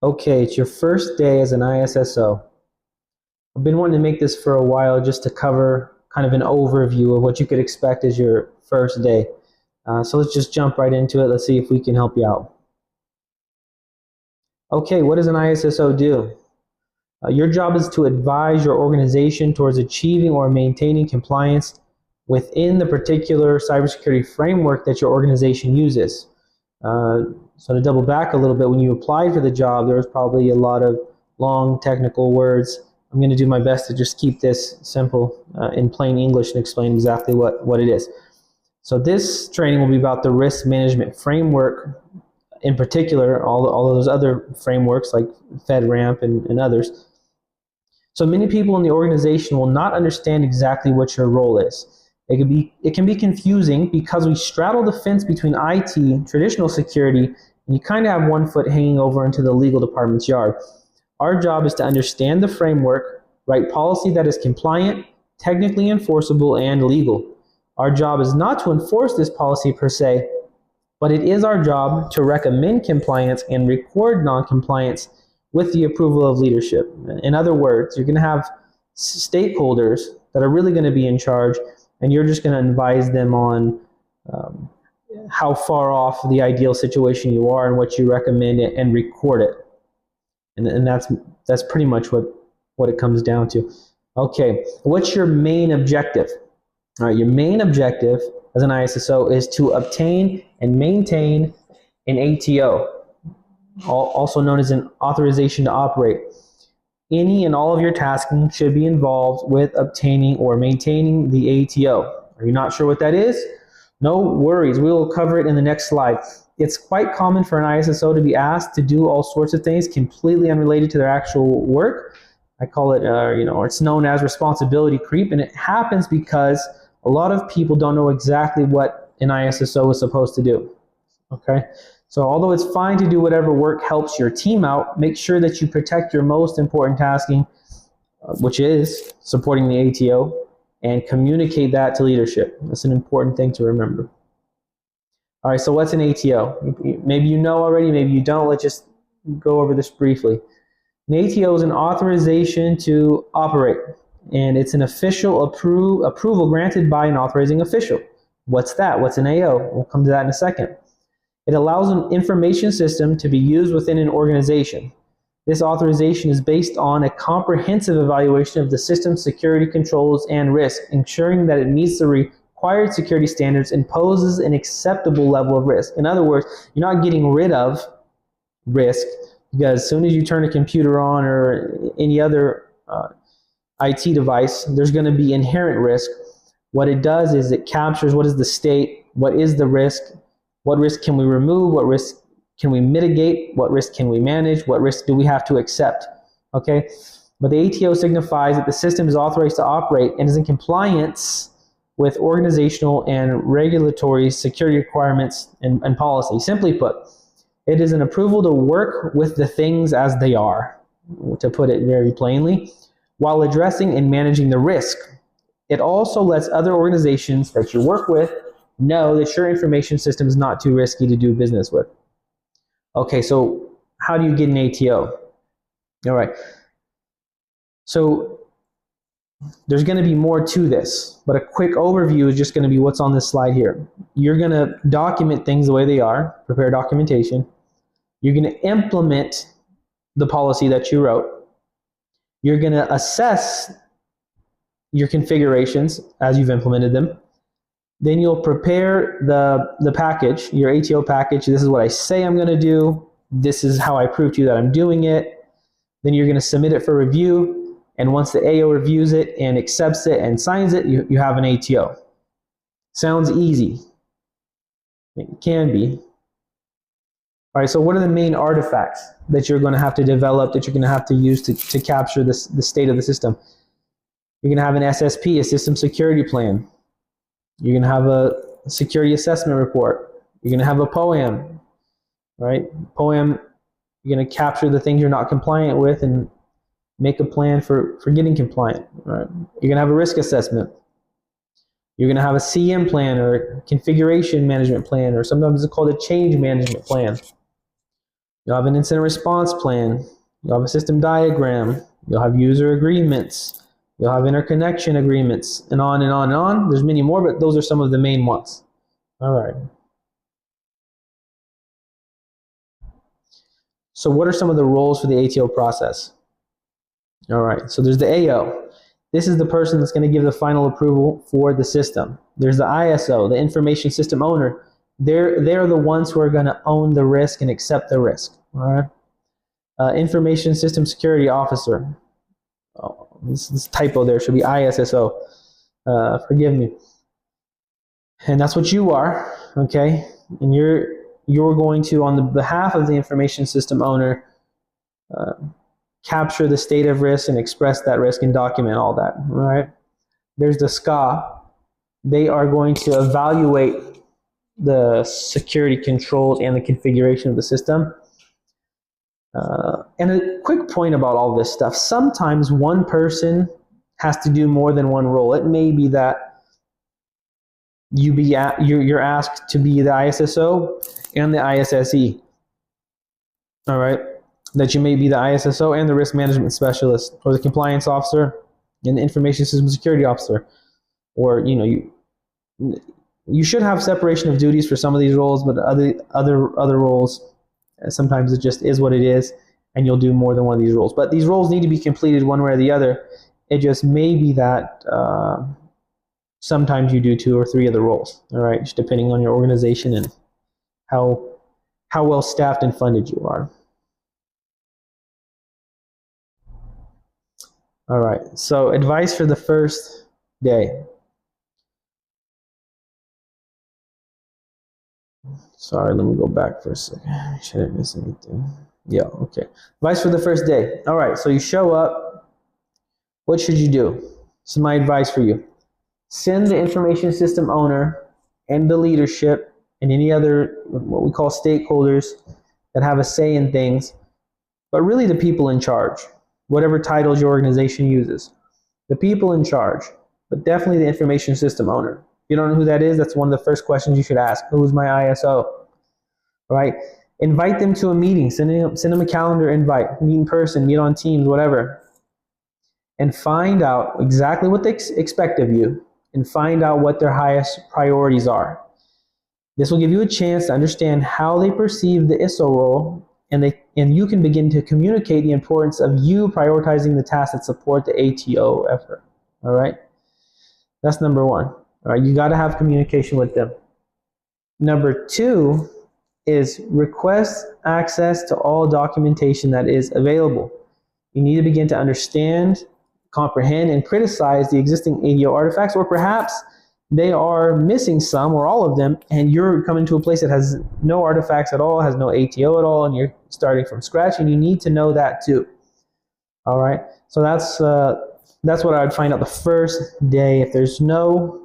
Okay, it's your first day as an ISSO. I've been wanting to make this for a while just to cover kind of an overview of what you could expect as your first day. So let's just jump right into it. Let's see if we can help you out. Okay, what does an ISSO do? Your job is to advise your organization towards achieving or maintaining compliance within the particular cybersecurity framework that your organization uses. So to double back a little bit, when you applied for the job, there was probably a lot of long technical words. I'm going to do my best to just keep this simple in plain English and explain exactly what it is. So this training will be about the risk management framework, in particular, all those other frameworks like FedRAMP and others. So many people in the organization will not understand exactly what your role is. It can be confusing because we straddle the fence between IT, traditional security, and you kind of have one foot hanging over into the legal department's yard. Our job is to understand the framework, write policy that is compliant, technically enforceable, and legal. Our job is not to enforce this policy per se, but it is our job to recommend compliance and record non-compliance with the approval of leadership. In other words, you're going to have stakeholders that are really going to be in charge, and you're just going to advise them on how far off the ideal situation you are and what you recommend and record it. And that's pretty much what it comes down to. Okay, what's your main objective? All right, your main objective as an ISSO is to obtain and maintain an ATO, also known as an authorization to operate. Any and all of your tasking should be involved with obtaining or maintaining the ATO. Are you not sure what that is? No worries, we will cover it in the next slide. It's quite common for an ISSO to be asked to do all sorts of things completely unrelated to their actual work. I call it, it's known as responsibility creep, and it happens because a lot of people don't know exactly what an ISSO is supposed to do. Okay, so although it's fine to do whatever work helps your team out, make sure that you protect your most important tasking, which is supporting the ATO, and communicate that to leadership. That's an important thing to remember. All right, so what's an ATO? Maybe you know already, maybe you don't. Let's just go over this briefly. An ATO is an authorization to operate, and it's an official approval granted by an authorizing official. What's that? What's an AO? We'll come to that in a second. It allows an information system to be used within an organization. This authorization is based on a comprehensive evaluation of the system's security controls and risk, ensuring that it meets the required security standards and poses an acceptable level of risk. In other words, you're not getting rid of risk, because as soon as you turn a computer on or any other IT device, there's going to be inherent risk. What it does is it captures what is the state, what is the risk, what risk can we remove, what risk can we mitigate, what risk can we manage, what risk do we have to accept. Okay, but the ATO signifies that the system is authorized to operate and is in compliance with organizational and regulatory security requirements and policy. Simply put, it is an approval to work with the things as they are, to put it very plainly, while addressing and managing the risk. It also lets other organizations that you work with know that your information system is not too risky to do business with. Okay, so how do you get an ATO? All right, so there's going to be more to this, but a quick overview is just going to be what's on this slide here. You're going to document things the way they are, prepare documentation. You're going to implement the policy that you wrote. You're going to assess your configurations as you've implemented them. Then you'll prepare the package, your ATO package. This is what I say I'm going to do. This is how I prove to you that I'm doing it. Then you're going to submit it for review. And once the AO reviews it and accepts it and signs it, you have an ATO. Sounds easy. It can be. All right, so what are the main artifacts that you're going to have to develop, that you're going to have to use to capture the state of the system? You're going to have an SSP, a system security plan. You're going to have a security assessment report. You're going to have a POAM, right? POAM, you're going to capture the things you're not compliant with and make a plan for getting compliant, right? You're going to have a risk assessment. You're going to have a CM plan or configuration management plan, or sometimes it's called a change management plan. You'll have an incident response plan. You'll have a system diagram. You'll have user agreements. You'll have interconnection agreements, and on and on and on. There's many more, but those are some of the main ones. All right. So what are some of the roles for the ATO process? All right, so there's the AO. This is the person that's going to give the final approval for the system. There's the ISO, the information system owner. They're the ones who are going to own the risk and accept the risk. All right. Information system security officer. Oh, this typo there should be ISSO. Forgive me. And that's what you are, okay? And you're going to, on the behalf of the information system owner, capture the state of risk and express that risk and document all that, all right? There's the SCA. They are going to evaluate the security controls and the configuration of the system. And a quick point about all this stuff. Sometimes one person has to do more than one role. It may be that you're asked to be the ISSO and the ISSE. All right, that you may be the ISSO and the risk management specialist, or the compliance officer and the information system security officer, or you should have separation of duties for some of these roles, but other roles, sometimes it just is what it is, and you'll do more than one of these roles. But these roles need to be completed one way or the other. It just may be that sometimes you do 2 or 3 of the roles, all right, just depending on your organization and how well staffed and funded you are. All right, so advice for the first day. Sorry, let me go back for a second. I shouldn't miss anything. Yeah, okay. Advice for the first day. All right, so you show up. What should you do? This is my advice for you. Send the information system owner and the leadership and any other, what we call stakeholders that have a say in things, but really the people in charge, whatever titles your organization uses. The people in charge, but definitely the information system owner. If you don't know who that is, that's one of the first questions you should ask. Who's my ISO? All right? Invite them to a meeting. Send them a calendar invite. Meet in person, meet on Teams, whatever. And find out exactly what they expect of you, and find out what their highest priorities are. This will give you a chance to understand how they perceive the ISO role, and you can begin to communicate the importance of you prioritizing the tasks that support the ATO effort. All right? That's number 1. All right, you got to have communication with them. Number 2 is request access to all documentation that is available. You need to begin to understand, comprehend, and criticize the existing ATO artifacts, or perhaps they are missing some or all of them, and you're coming to a place that has no artifacts at all, has no ATO at all, and you're starting from scratch, and you need to know that too. All right, so that's what I would find out the first day. If there's no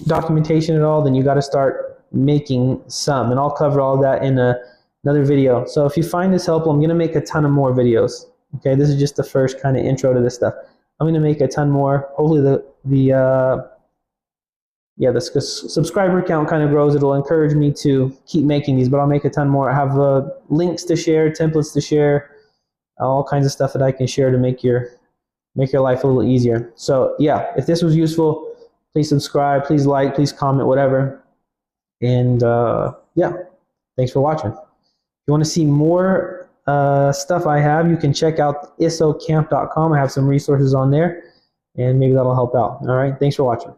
documentation at all, then you got to start making some, and I'll cover all that in another video. So if you find this helpful, I'm going to make a ton of more videos. Okay, this is just the first kind of intro to this stuff. I'm going to make a ton more. Hopefully the subscriber count kind of grows. It'll encourage me to keep making these, but I'll make a ton more. I have links to share, templates to share, all kinds of stuff that I can share to make your life a little easier. So yeah, if this was useful, please subscribe, please like, please comment, whatever. And yeah, thanks for watching. If you want to see more stuff I have, you can check out isocamp.com. I have some resources on there, and maybe that'll help out. All right, thanks for watching.